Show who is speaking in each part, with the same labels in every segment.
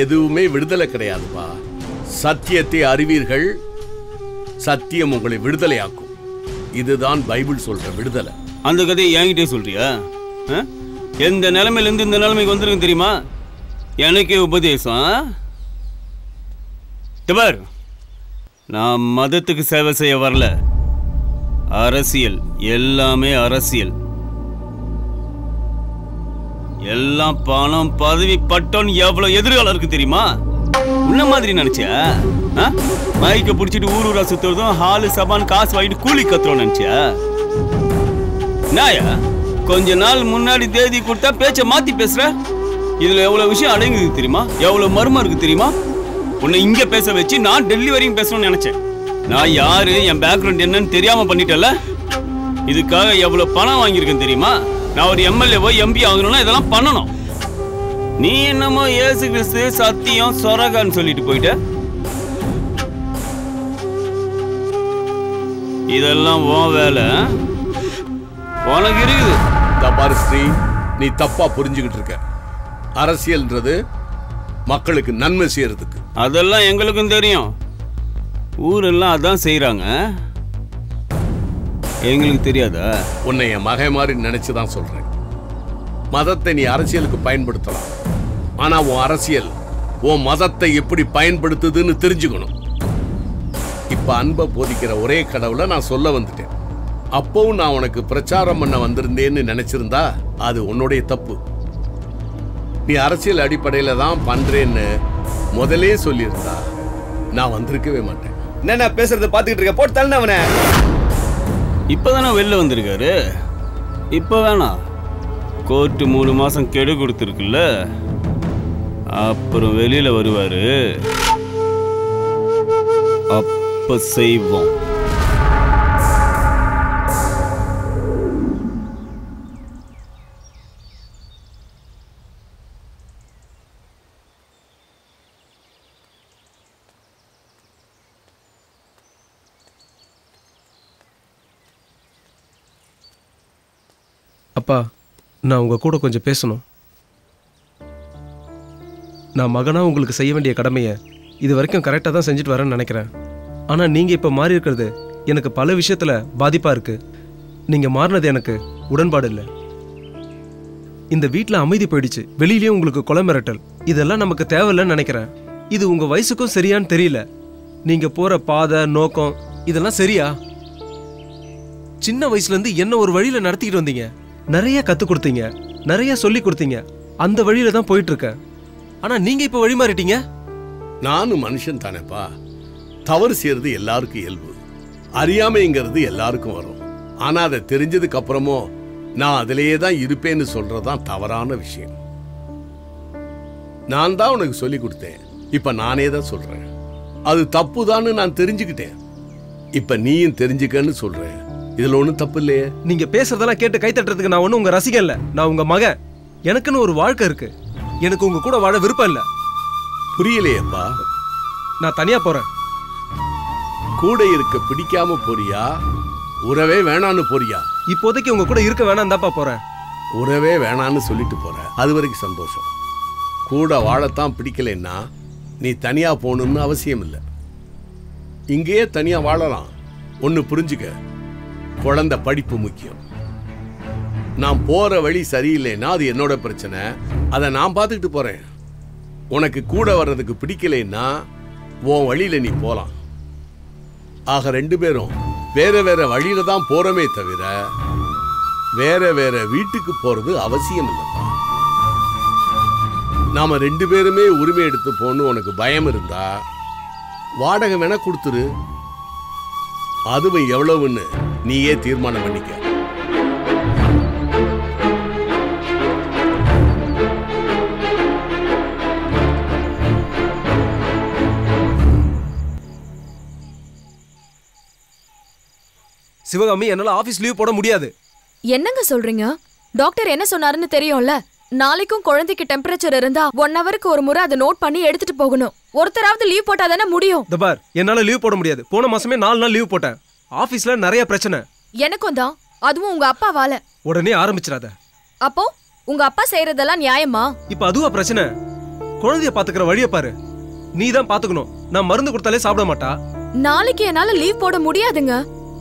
Speaker 1: எதுவுமே விடுதலை கிடையாதுப்பா. சத்தியத்தை அறிவீர்கள், சத்தியம் உங்களை விடுதலையாக்கும். இதுதான் பைபிள் சொல்ற விடுதலை.
Speaker 2: அந்த கதையை என்கிட்டே சொல்றியா? எந்த நிலைமையில இருந்து இந்த நிலைமைக்கு வந்திருக்கு தெரியுமா? எனக்கே உபதேசம். பார், நான் மதத்துக்கு சேவை செய்ய வரல. அரசியல், எல்லாமே அரசியல். எல்லாம் பணம், பதவி, பட்டம், எவ்வளவு எதிர்காலம் இருக்கு தெரியுமா? உன்ன மாதிரி நினைச்சியா? மைக்க பிடிச்சிட்டு ஊர் ஊரா சுத்துறதும் ஹாலு சபான் காசு வாங்கிட்டு கூலி கத்துறோம் நினைச்சியா? நாயா கொஞ்ச நாள் முன்னாடி தேதி கொடுத்தா பேச்ச மாத்தி பேசுற. இதுல எவ்வளவு விஷயம் அடங்குது தெரியுமா? எவ்வளவு மர்மம் இருக்கு தெரியுமா? உன்னை இங்க பேச வச்சு நான் டெல்லி வரையும் பேசணும்னு நினைச்சேன். நான் யாரு, என் பேக்ரவுண்ட் என்னன்னு தெரியாம பண்ணிட்டல. இதுக்காக எவ்வளவு பணம் வாங்கியிருக்கேன் தெரியுமா? நான் ஒரு எம்எல்ஏவோ எம்பி ஆகணும்னா இதெல்லாம் பண்ணணும். நீ என்னமோ ஏசு கிறிஸ்து சத்தியம் சொரகான்னு சொல்லிட்டு போயிட்ட. இதெல்லாம் உன் வேலை, உனக்கு இருக்குது.
Speaker 1: தபார் ஸ்ரீ, நீ தப்பா புரிஞ்சுக்கிட்டு இருக்க. அரசியல்ன்றது மக்களுக்கு நன்மை செய்யறதுக்கு.
Speaker 2: அதெல்லாம் எங்களுக்கும் தெரியும். ஊரெல்லாம் அதான் செய்யறாங்க, எங்களுக்கு தெரியாதா?
Speaker 1: உன்னை என் மகை மாதிரி நினைச்சுதான் சொல்றேன். மதத்தை நீ அரசியலுக்கு பயன்படுத்தலாம், ஆனா உன் அரசியல் உன் மதத்தை எப்படி பயன்படுத்துதுன்னு தெரிஞ்சுக்கணும். இப்ப அன்பை போதிக்கிற ஒரே கடவுளை நான் சொல்ல வந்துட்டேன். அப்பவும் நான் உனக்கு பிரச்சாரம் பண்ண வந்திருந்தேன்னு நினைச்சிருந்தா அது உன்னுடைய தப்பு. நீ அரசியல் அடிப்படையில தான் பண்றேன்னு முதலே சொல்லியிருந்தா நான் வந்திருக்கவே மாட்டேன்.
Speaker 3: என்ன பேசுறத பாத்துக்கிட்டு இருக்க, போட்டு தள்ளன அவனை.
Speaker 2: இப்பதானே வெளில வந்திருக்காரு. இப்ப வேணாம், கோர்ட்டு 3 மாசம் கெடு கொடுத்துருக்குல்ல, அப்புறம் வெளியில வருவாரு, அப்ப செய்வோம்.
Speaker 4: அப்பா, நான் உங்க கூட கொஞ்சம் பேசணும். நான் மகனா உங்களுக்கு செய்ய வேண்டிய கடமையை இது வரைக்கும் கரெக்டாக தான் செஞ்சுட்டு வரேன்னு நினைக்கிறேன். ஆனால் நீங்கள் இப்போ மாறி இருக்கிறது எனக்கு பல விஷயத்தில் பாதிப்பாக இருக்கு. நீங்கள் மாறினது எனக்கு உடன்பாடு இல்லை. இந்த வீட்டில் அமைதி போயிடுச்சு, வெளியிலேயும் உங்களுக்கு கொலை மிரட்டல். இதெல்லாம் நமக்கு தேவையில்லைன்னு நினைக்கிறேன். இது உங்கள் வயசுக்கும் சரியான்னு தெரியல. நீங்கள் போகிற பாதை, நோக்கம் இதெல்லாம் சரியா? சின்ன வயசுலேருந்து என்ன ஒரு வழியில் நடத்திக்கிட்டு வந்தீங்க, நிறைய கற்றுக் கொடுத்தீங்க, நிறைய சொல்லி கொடுத்தீங்க. அந்த வழியில தான் போயிட்டு இருக்கேன். ஆனா நீங்க இப்ப வழி மாறிட்டீங்க.
Speaker 1: நானும் மனுஷன் தானேப்பா. தவறு செய்யறது எல்லாருக்கும் இயல்பு. அறியாமைங்கிறது எல்லாருக்கும் வரும். ஆனா அதை தெரிஞ்சதுக்கு அப்புறமோ நான் அதிலேயே தான் இருப்பேன்னு சொல்றதுதான் தவறான விஷயம். நான் தான் உனக்கு சொல்லி கொடுத்தேன், இப்ப நானே தான் சொல்றேன். அது தப்புதான்னு நான் தெரிஞ்சுக்கிட்டேன். இப்ப நீயும் தெரிஞ்சுக்கன்னு சொல்றேன். இதுல ஒண்ணும் தப்பு இல்லையே.
Speaker 4: நீங்க பேசுறதெல்லாம் கேட்டு கை தட்டுறதுக்கு நான் ஒன்னும் உங்க ரசிகன் இல்ல. நான் உங்க மகன். எனக்குன்னு ஒரு வாழ்க்கை இருக்கு. எனக்கு உங்க கூட வாழ விருப்பம் இல்ல.
Speaker 1: புரியலையேப்பா.
Speaker 4: நான் தனியா போறேன்.
Speaker 1: கூட இருக்க பிடிக்காம போறியா, உறவே வேணான்னு போறியா?
Speaker 4: இப்போதைக்கு உங்க கூட இருக்க வேணாம் தான்ப்பா போறேன்.
Speaker 1: உறவே வேணான்னு சொல்லிட்டு போற, அது வரைக்கும் சந்தோஷம். கூட வாழத்தான் பிடிக்கலன்னா நீ தனியா போகணும்னு அவசியம் இல்லை. இங்கேயே தனியா வாழலாம். ஒன்னு புரிஞ்சுக்க, குழந்தை படிப்பு முக்கியம். நான் போற வழி சரியில்லைன்னா அது என்னோட பிரச்சனை, அதை நான் பார்த்துக்கிட்டு போறேன். உனக்கு கூட வர்றதுக்கு பிடிக்கலைன்னா உன் வழியில நீ போலாம். ஆக 2 பேரும் வேற வேற வழியில தான் போறமே தவிர வேற வேற வீட்டுக்கு போறது அவசியம் இல்லப்பா. நாம 2 பேருமே உரிமை எடுத்து போன்னு உனக்கு பயம் இருந்தா வாடகை வேணா கொடுத்துரு. அதுவும் எவ்வளவுன்னு நீயே தீர்மானம் பண்ணிக்க.
Speaker 4: சிவகாமி, என்னால ஆபீஸ் லீவ் போட முடியாது.
Speaker 5: என்னங்க சொல்றீங்க? டாக்டர் என்ன சொன்னாருன்னு தெரியும்ல. நாளைக்கும் குழந்தைக்கு டெம்பரேச்சர் இருந்தா 1 ஹவருக்கு ஒரு முறை அதை நோட் பண்ணி எடுத்துட்டு போகணும். ஒருத்தராவது லீவ் போட்டா தானே முடியும்.
Speaker 4: தபார், என்னால லீவ் போட முடியாது. போன மாசமே 4 நாள் லீவ் போட்டேன். ஆபீஸ்ல நிறைய பிரச்சனை.
Speaker 5: எனக்கும் தான், அதுவும் உங்க அப்பாவால.
Speaker 4: உடனே ஆரம்பிச்சிடாத.
Speaker 5: அப்போ உங்க அப்பா செய்யறதெல்லாம் நியாயமா?
Speaker 4: இப்ப அதுவா பிரச்சனை? குழந்தைய பாத்துக்கிற வழியை பாரு. நீ தான் பாத்துக்கணும். நான் மருந்து கொடுத்தாலே சாப்பிட மாட்டா.
Speaker 5: நாளைக்கு என்னால லீவ் போட முடியாதுங்க.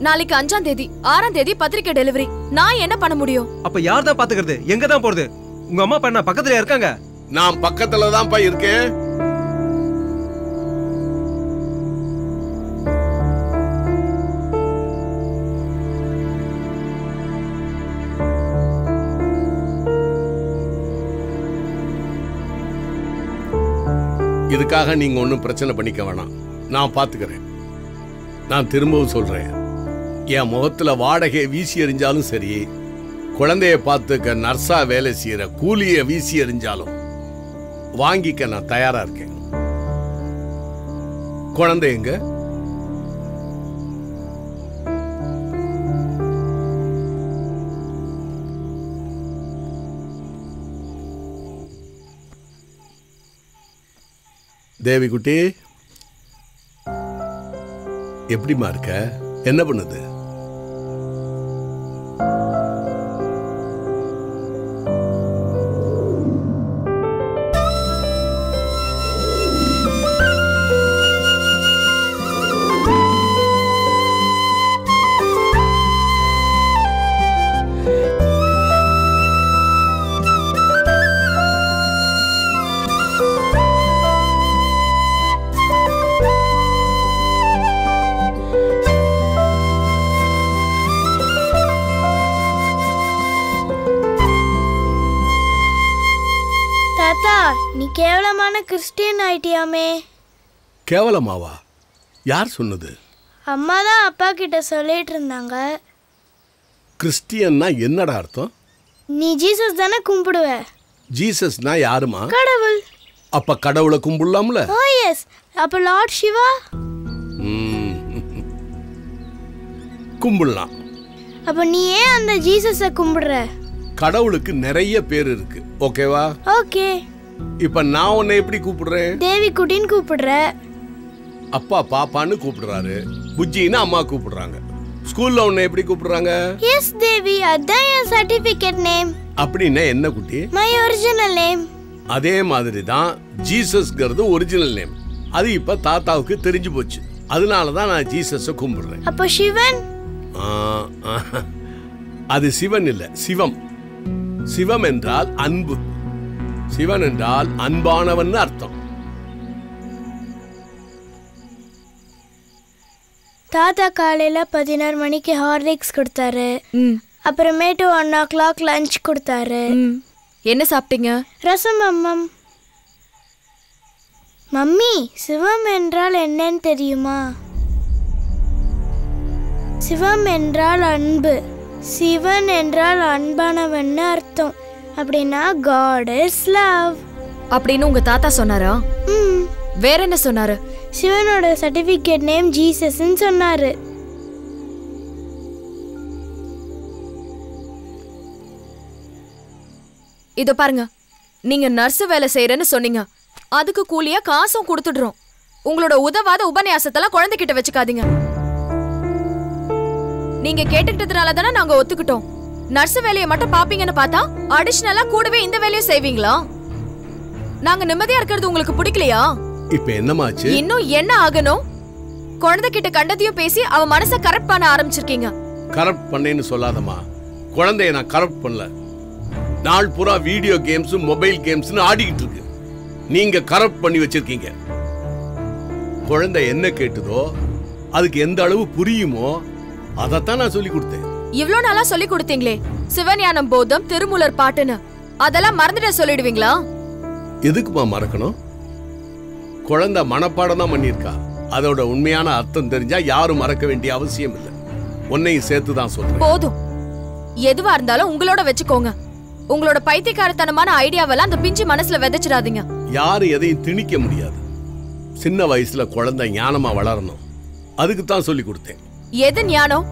Speaker 5: நாளைக்கு 5ஆம் தேதி 6ஆம் தேதி பத்திரிக்கை டெலிவரி. நான் என்ன பண்ண முடியும்?
Speaker 4: அப்ப யார் தான் பாத்துக்கிறது? எங்க தான் போறது? உங்க அம்மா அப்பா என்ன பக்கத்துல இருக்காங்க?
Speaker 1: நான் பக்கத்துல தான்ப்பா இருக்கேன். இதுக்காக நீங்க ஒன்றும் பிரச்சனை பண்ணிக்க வேணாம். நான் பாத்துக்கிறேன். நான் திரும்பவும் சொல்றேன், என் முகத்துல வாடகை வீசி எறிஞ்சாலும் சரி, குழந்தைய பார்த்துக்க நர்ஸா வேலை செய்யற கூலிய வீசி எறிஞ்சாலும் வாங்கிக்க நான் தயாரா இருக்கேன். குழந்தை எங்க? தேவிக்குட்டி, எப்படிமா இருக்க? என்ன பண்ணுது?
Speaker 6: நீ கேவலமான கிறிஸ்டியன் ஆயிட்டியாமே.
Speaker 1: கேவலமாவா? யார் சொன்னது?
Speaker 6: அம்மா தான் அப்பா கிட்ட சொல்லிட்டு இருந்தாங்க.
Speaker 1: கிறிஸ்டியன்னா என்னடா அர்த்தம்?
Speaker 6: நீ ஜீசஸ் தானே கும்பிடுவ.
Speaker 1: ஜீசஸ்னா யாருமா?
Speaker 6: கடவுள்.
Speaker 1: அப்ப கடவுளை கும்பிடலாம்ல?
Speaker 6: ஓ எஸ். அப்ப லார்ட் சிவா
Speaker 1: கும்பிடலாம்.
Speaker 6: அப்ப நீ ஏன் அந்த ஜீசஸை கும்பிடுற?
Speaker 1: கடவுளுக்கு நிறைய பேர் இருக்கு. ஓகேவா?
Speaker 6: ஓகே.
Speaker 1: இப்ப நான் உன்னை எப்படி கூப்பிடுறேன்?
Speaker 6: தேவி குட்டின்னு கூப்பிடுற.
Speaker 1: அப்பா பாப்பான்னு கூப்பிடுறாரு. புஜ்ஜின்னு அம்மா கூப்பிடுறாங்க. ஸ்கூல்ல உன்னை எப்படி கூப்பிடுறாங்க?
Speaker 6: எஸ் தேவி, அதான் என் சர்டிபிகேட் நேம்.
Speaker 1: அப்படின்னா என்ன குட்டி?
Speaker 6: My original name. அதே
Speaker 1: மாதிரி தான் ஜீசஸ்ங்கிறது ஒரிஜினல் நேம். அது இப்ப தாத்தாவுக்கு தெரிஞ்சு போச்சு. அதனால தான் நான் ஜீசஸை கும்பிடுறேன்.
Speaker 6: அப்போ சிவன்?
Speaker 1: அது சிவன் இல்ல, சிவம். சிவம் என்றால் அன்பு. சிவன் என்றால் அன்பானவன் அர்த்தம்.
Speaker 6: தாத்தா காலையில 11 மணிக்கு ஹார்லிக்ஸ் கொடுத்தாரு. அப்புறமேட்டு 1 o'clock லஞ்ச் கொடுத்தாரு.
Speaker 5: என்ன சாப்பிட்டீங்க?
Speaker 6: ரசம். அம்மம். மம்மி, சிவம் என்றால் என்னன்னு தெரியுமா? சிவம் என்றால் அன்பு. சிவன் என்றால் அன்பானவன் அர்த்தம். அப்படின்னா God is love
Speaker 5: அப்படின்னு உங்க தாத்தா சொன்னாரா? வேற என்ன சொன்னாரு?
Speaker 6: சிவனோட சர்டிபிகேட் நேம் ஜீசஸ்ன்னு சொன்னாரு.
Speaker 5: இதோ பாருங்க, நீங்க நர்ஸ் வேலை செய்யறேன்னு சொன்னீங்க. அதுக்கு கூலியா காசும் கொடுத்துடுறோம். உங்களோட உதவாத உபன்யாசத்தெல்லாம் குழந்தைகிட்ட வச்சுக்காதீங்க. நீங்க கேட்டுக்கிட்டதுனால தானே நாங்க ஒத்துக்கிட்டோம். நர்ஸ் வேலையை மட்டும் பாப்பீங்கன்னு பார்த்தா அடிஷனலா கூடவே இந்த வேலையை செய்வீங்களா? நாங்க நிம்மதியா இருக்கிறது உங்களுக்கு பிடிக்கலையா?
Speaker 1: இப்ப என்னமாச்சு?
Speaker 5: இன்னும் என்ன ஆகணும்? குழந்தைகிட்ட கண்டதையும் பேசி அவ மனசை கரெக்ட் பண்ண ஆரம்பிச்சிருக்கீங்க.
Speaker 1: கரெக்ட் பண்ணேன்னு சொல்லாதம்மா. குழந்தைய நான் கரெக்ட் பண்ணல. நாள் பூரா வீடியோ கேம்ஸ், மொபைல் கேம்ஸ்னு ஆடிக்கிட்டு இருக்கு. நீங்க கரெக்ட் பண்ணி வச்சிருக்கீங்க. குழந்தை என்ன கேட்டுதோ, அதுக்கு எந்த அளவு புரியுமோ அதத்தான் நான் சொல்லி கொடுத்தேன்.
Speaker 5: இவ்ளோ நாளா சொல்லி கொடுத்தீங்களே, சிவஞானம் போதம், திருமூலர் பாட்டுன்னு, அதெல்லாம் மறந்துட சொல்லிடுவீங்களா?
Speaker 1: எதுக்குமா மறக்கணும்? குழந்தை மனப்பாடம் தான் பண்ணியிருக்கா. அதோட உண்மையான அர்த்தம் தெரிஞ்சா யாரும் மறக்க வேண்டிய அவசியம் இல்லை. உன்னையும் சேர்த்து தான் சொல்றேன்.
Speaker 5: போதும், எதுவா இருந்தாலும் உங்களோட வச்சுக்கோங்க. உங்களோட பைத்தியக்காரத்தனமான ஐடியாவெல்லாம் அந்த பிஞ்சு மனசுல விதைச்சிடாதீங்க.
Speaker 1: யாரும் எதையும் திணிக்க முடியாது. சின்ன வயசுல குழந்தை ஞானமா வளரணும். அதுக்கு தான் சொல்லி கொடுத்தேன்.
Speaker 5: எது ஞானம்?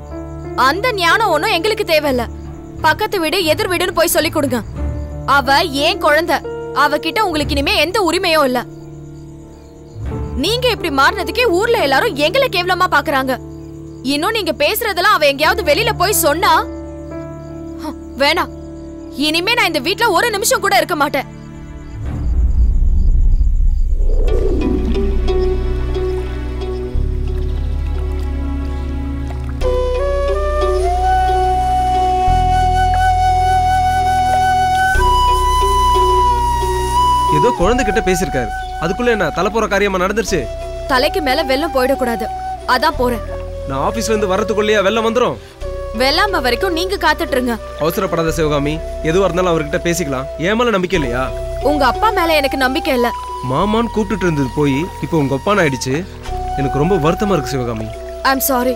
Speaker 5: அந்த ஞானம் ஒண்ணும் எங்களுக்கு தேவையில்ல. பக்கத்து வீடு, எதிர் வீடுன்னு போய் சொல்லி கொடுங்க. அவ ஏன் குழந்தை, அவகிட்ட உங்களுக்கு இனிமே எந்த உரிமையும் இல்ல. நீங்க இப்படி மாறினதுக்கே ஊர்ல எல்லாரும் எங்களை கேவலமா பாக்குறாங்க. இன்னும் நீங்க பேசுறதெல்லாம் அவ எங்கேயாவது வெளியில போய் சொன்னா, வேணாம், இனிமே நான் இந்த வீட்ல ஒரு நிமிஷம் கூட இருக்க மாட்டேன்.
Speaker 4: குழந்தைகிட்ட பேசியிருக்காரு. அதுக்குள்ள என்ன தலை போற காரியமா நடந்துருச்சு?
Speaker 5: தலைக்கு மேல வெள்ளம் போயிடக்கூடாது, அதான் போறேன்.
Speaker 4: நான் ஆபீஸ்ல இருந்து வரதுக்குள்ளேயே வெள்ளம் வந்துரும்.
Speaker 5: வெள்ளாம வரைக்கும் நீங்க காத்துட்டு இருங்க.
Speaker 4: அவசரப்படாத சிவகாமி, எதுவா இருந்தாலும் அவர்கிட்ட பேசிக்கலாம். ஏன் மேல நம்பிக்கை இல்லையா?
Speaker 5: உங்க அப்பா மேல எனக்கு நம்பிக்கை இல்ல.
Speaker 4: மாமான்னு கூப்பிட்டுட்டு இருந்தது போய் இப்போ உங்க அப்பான்னு ஆயிடுச்சு. எனக்கு ரொம்ப வருத்தமா இருக்கு சிவகாமி.
Speaker 5: I'm sorry.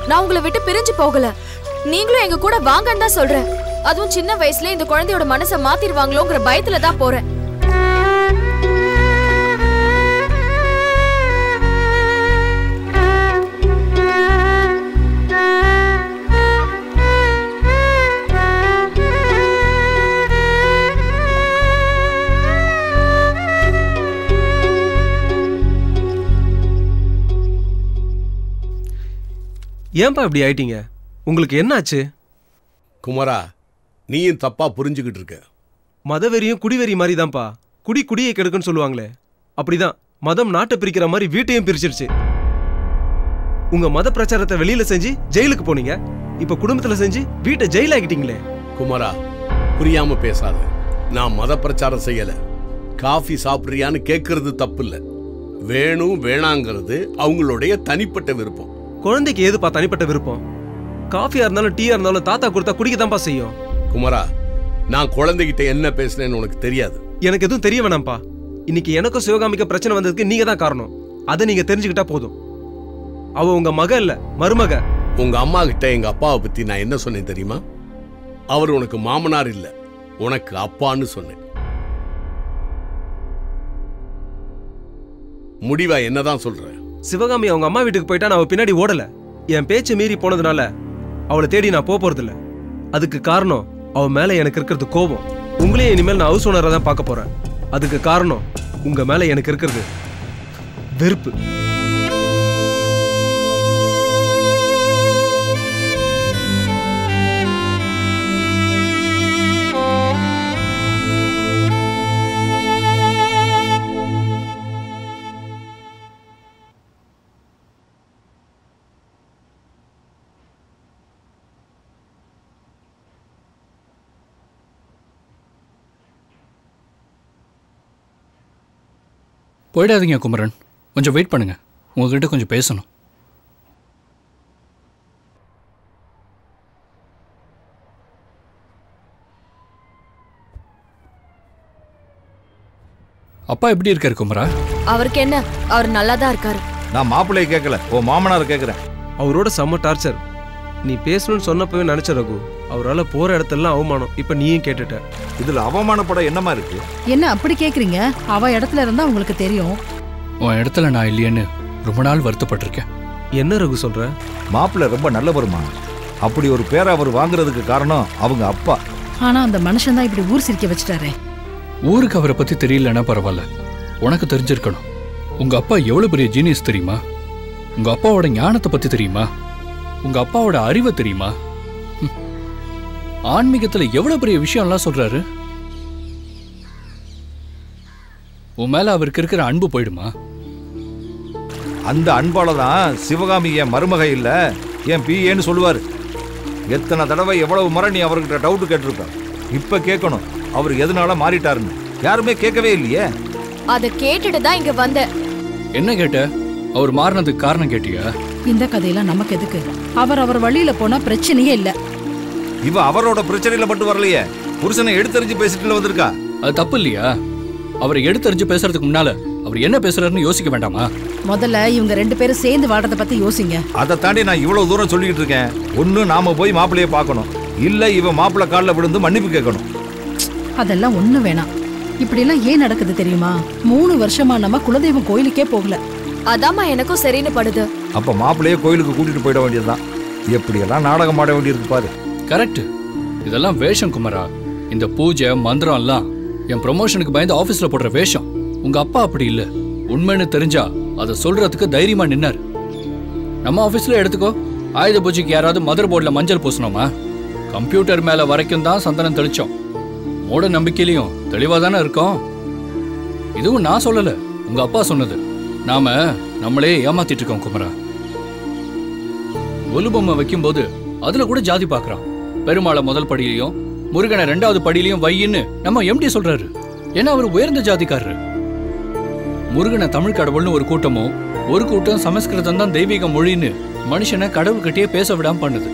Speaker 5: நான் உங்களை விட்டு பிரிஞ்சு போகல, நீங்களும் எங்க கூட வாங்கன்னு தான் சொல்றேன். அதுவும் சின்ன வயசுல இந்த குழந்தையோட மனசை மாத்திடுவாங்களோங்கிற பயத்துல தான் போறேன்.
Speaker 4: ஏன்பா இப்படி ஆயிட்டீங்க? உங்களுக்கு என்ன ஆச்சு?
Speaker 1: குமரா, நீயும் தப்பா புரிஞ்சுக்கிட்டு இருக்க.
Speaker 4: மதவெறியும் குடிவெறி மாதிரி தான்ப்பா. குடியை கெடுக்குன்னு சொல்லுவாங்களே, அப்படிதான் மதம் நாட்டை பிரிக்கிற மாதிரி வீட்டையும் பிரிச்சிருச்சு. உங்க மத பிரச்சாரத்தை வெளியில செஞ்சு ஜெயிலுக்கு போனீங்க, இப்ப குடும்பத்துல செஞ்சு வீட்டை ஜெயில் ஆகிட்டீங்களே.
Speaker 1: குமரா, புரியாம பேசாத. நான் மத பிரச்சாரம் செய்யல. காஃபி சாப்பிட்றியான்னு கேட்கறது தப்பு இல்ல. வேணும் வேணாங்கிறது அவங்களுடைய தனிப்பட்ட விருப்பம்.
Speaker 4: குழந்தைக்கு ஏதுப்பா தனிப்பட்ட விருப்பம்? காஃபியா இருந்தாலும் டீயா இருந்தாலும் தாத்தா கொடுத்தா குடிக்கதான்ப்பா செய்யும்.
Speaker 1: குமரா, நான் குழந்தைகிட்ட என்ன பேசுனேன்னு உனக்கு தெரியாது.
Speaker 4: எனக்கு எதுவும் தெரிய வேணாம்ப்பா. இன்னைக்கு எனக்கும் சிவகாமிக்க பிரச்சனை வந்ததுக்கு நீங்க தான் காரணம். அதை நீங்க தெரிஞ்சுக்கிட்டா போதும். அவ உங்க மக இல்ல, மருமக.
Speaker 1: உங்க அம்மா கிட்ட எங்க அப்பாவை பத்தி நான் என்ன சொன்னேன் தெரியுமா? அவர் உனக்கு மாமனார் இல்ல, உனக்கு அப்பான்னு சொன்னேன். முடிவா என்னதான் சொல்ற?
Speaker 4: சிவகாமி அவங்க அம்மா வீட்டுக்கு போயிட்டா நான் அவ பின்னாடி ஓடல. என் பேச்சை மீறி போனதுனால அவளை தேடி நான் போறது இல்ல. அதுக்கு காரணம் அவ மேல எனக்கு இருக்கிறது கோபம். உங்களையும் இனிமேல் நான் ஹவுஸ் ஓனரா தான் பார்க்க போறேன். அதுக்கு காரணம் உங்க மேல எனக்கு இருக்கிறது வெறுப்பு.
Speaker 7: போயிடாதீங்க குமரன், கொஞ்சம் வெயிட் பண்ணுங்க. உங்ககிட்ட கொஞ்சம் பேசணும். அப்பா எப்படி இருக்காரு குமரா?
Speaker 5: அவருக்கு என்ன, அவர் நல்லா தான் இருக்காரு.
Speaker 3: நான் மாப்பிள்ளையை கேட்கல, ஓ மாமனார் கேட்கிறேன்.
Speaker 4: அவரோட செம்ம டார்ச்சர். நீ பேசணும்னு சொன்னப்பவே நினைச்ச ரகு, அவரால் போற இடத்தெல்லாம் அவமானம். இப்ப நீயும் கேட்டுட்ட.
Speaker 3: இதுல அவமானப்பட என்னமா இருக்கு?
Speaker 8: என்ன அப்படி கேக்குறீங்க? அவ இடத்துல இருந்தா உங்களுக்கு தெரியும்.
Speaker 7: உன் இடத்துல நான் இல்லையேன்னு ரொம்ப நாள் வருத்தப்பட்டிருக்கேன்.
Speaker 4: என்ன ரகு சொல்ற?
Speaker 3: மாப்பிள்ளை ரொம்ப நல்லவருமா. அப்படி ஒரு பேரை அவர் வாங்குறதுக்கு காரணம் அவங்க அப்பா.
Speaker 8: ஆனா அந்த மனுஷன் தான் இப்படி ஊர் சிரிக்க வச்சுட்டாரே.
Speaker 7: ஊருக்கு அவரை பத்தி தெரியலன்னா பரவாயில்ல, உனக்கு தெரிஞ்சிருக்கணும். உங்க அப்பா எவ்வளவு பெரிய ஜீனியஸ் தெரியுமா? உங்க அப்பாவோட ஞானத்தை பத்தி தெரியுமா? உங்க அப்பாவோட அறிவை தெரியுமா? ஆன்மீகத்துல எவ்வளவு பெரிய விஷயம்லாம் சொல்றாரு. உன் மேல அவருக்கு இருக்கிற அன்பு போயிடுமா?
Speaker 3: அந்த அன்பால தான் சிவகாமி என் மருமக இல்ல என் பிஏன்னு சொல்லுவாரு. எத்தனை தடவை எவ்வளவு முறை நீ அவர்கிட்ட டவுட் கேட்டிருப்ப. இப்ப கேட்கணும் அவர் எதனால மாறிட்டாருன்னு. யாருமே கேட்கவே இல்லையே.
Speaker 5: அதை கேட்டுட்டு தான் இங்க வந்த.
Speaker 7: என்ன கேட்ட? அவர் மாறினதுக்கு காரணம் கேட்டியா?
Speaker 8: இந்த கதையெல்லாம் நமக்கு எதுக்கு? அவர் வழியில போனா பிரச்சனையே இல்ல.
Speaker 3: இவ அவரோட பிரச்சனையில மட்டும் வரலையே, புருஷனை எடுத்தறிஞ்சு பேசிட்டு வந்திருக்கா.
Speaker 7: அது தப்பு இல்லையா? அவரை எடுத்தறிஞ்சு பேசுறதுக்கு முன்னால அவர் என்ன பேசுறாருன்னு யோசிக்க வேண்டாமா?
Speaker 8: முதல்ல இவங்க ரெண்டு பேரும் சேர்ந்து வாழறத பத்தி யோசிங்க.
Speaker 3: அதை தாண்டி நான் இவ்வளவு தூரம் சொல்லிட்டு இருக்கேன். ஒண்ணு நாம போய் மாப்பிள்ளைய பார்க்கணும், இல்ல இவ மாப்பிள்ளை காலில் விழுந்து மன்னிப்பு கேட்கணும்.
Speaker 8: அதெல்லாம் ஒண்ணு வேணாம். இப்படி எல்லாம் ஏன் நடக்குது தெரியுமா? 3 வருஷமா நம்ம குலதெய்வம் கோயிலுக்கே போகல.
Speaker 5: அதாம்மா எனக்கும் சரின்னு படுது.
Speaker 3: அப்ப மாப்பிள்ளைய கோயிலுக்கு கூட்டிட்டு போயிட வேண்டியதுதான். எப்படி எல்லாம் நாடகம் ஆட வேண்டியிருக்கு பாரு.
Speaker 7: கரெக்ட். இதெல்லாம் வேஷம் குமரா. இந்த பூஜை மந்திரம் எல்லாம் என் ப்ரமோஷனுக்கு பயந்து ஆபீஸ்ல போடுற வேஷம். உங்க அப்பா அப்படி இல்ல. உண்மைன்னு தெரிஞ்சா அதை சொல்றதுக்கு தைரியமா நின்னாரு. நம்ம ஆபீஸ்ல எடுத்துக்கோ, ஆயுத பூஜைக்கு யாராவது மதர் போர்டில் மஞ்சள் பூசணுமா? கம்ப்யூட்டர் மேல வரைக்கும் தான் சந்தனம் தெளிச்சோம். மூட நம்பிக்கையிலையும் தெளிவா தானே இருக்கோம். இதுவும் நான் சொல்லல, உங்க அப்பா சொன்னது. நாம நம்மளே ஏமாத்திட்டு இருக்கோம் குமரா. ஒலு பொம்மை வைக்கும் போது அதுல கூட ஜாதி பாக்குறான். பெருமாளை முதல் படியிலையும் முருகனை 2வது படியிலையும் வையின்னு நம்ம எம்டி சொல்றாரு. ஏன்னா அவர் உயர்ந்த ஜாதிக்காரரு. முருகனை தமிழ் கடவுள்னு ஒரு கூட்டமும் ஒரு கூட்டம் சமஸ்கிருதம் தான் தெய்வீக மொழின்னு மனுஷனை கடவுள்கிட்டயே பேச விடாம பண்ணுது.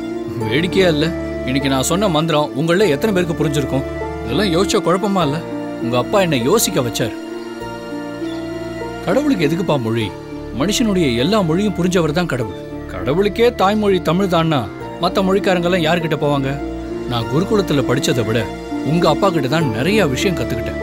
Speaker 7: வேடிக்கையா இல்ல? இன்னைக்கு நான் சொன்ன மந்திரம் உங்கள எத்தனை பேருக்கு புரிஞ்சிருக்கும்? இதெல்லாம் யோசிச்ச குழப்பமா இல்ல? உங்க அப்பா என்னை யோசிக்க வச்சார். கடவுளுக்கு எதுக்குப்பா மொழி? மனுஷனுடைய எல்லா மொழியும் புரிஞ்சவர் தான் கடவுள். கடவுளுக்கே தாய்மொழி தமிழ் தான்னா மற்ற மொழிக்காரங்கெல்லாம் யாருக்கிட்ட போவாங்க? நான் குருகுலத்துல படிச்சதை விட உங்க அப்பா கிட்ட தான் நிறைய விஷயம் கத்துக்கிட்டேன்.